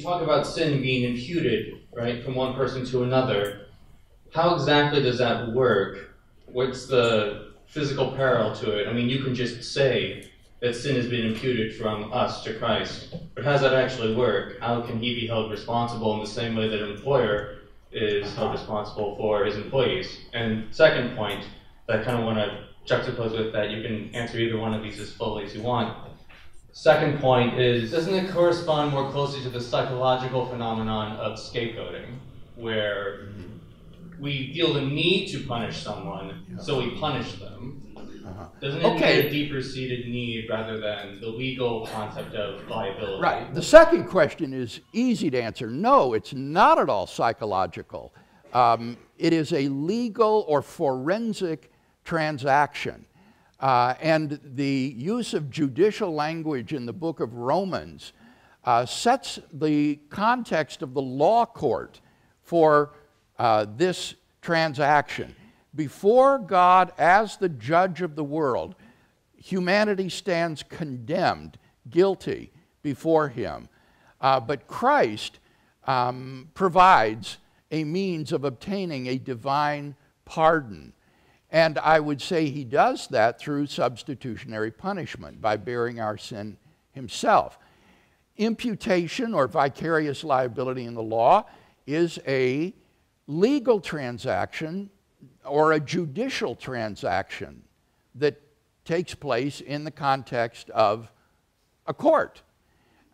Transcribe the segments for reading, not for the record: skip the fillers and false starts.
talk about sin being imputed, right, from one person to another, how exactly does that work? What's the physical parallel to it? I mean, you can just say that sin has been imputed from us to Christ, but how does that actually work? How can he be held responsible in the same way that an employer is held responsible for his employees? And second point that I kind of want to juxtapose with that, you can answer either one of these as fully as you want. Second point is, doesn't it correspond more closely to the psychological phenomenon of scapegoating, where we feel the need to punish someone, so we punish them? Doesn't it need a deeper-seated need rather than the legal concept of liability? Right. The second question is easy to answer. No, it's not at all psychological. It is a legal or forensic transaction. And the use of judicial language in the book of Romans sets the context of the law court for this transaction. Before God, as the judge of the world, humanity stands condemned, guilty before him. But Christ provides a means of obtaining a divine pardon. And I would say he does that through substitutionary punishment, by bearing our sin himself. Imputation, or vicarious liability in the law, is a legal transaction or a judicial transaction that takes place in the context of a court.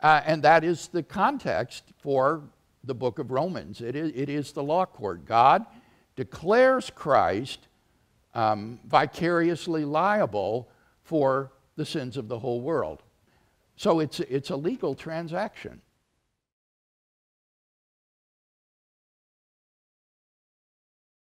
And that is the context for the book of Romans. It is the law court. God declares Christ vicariously liable for the sins of the whole world. So it's a legal transaction.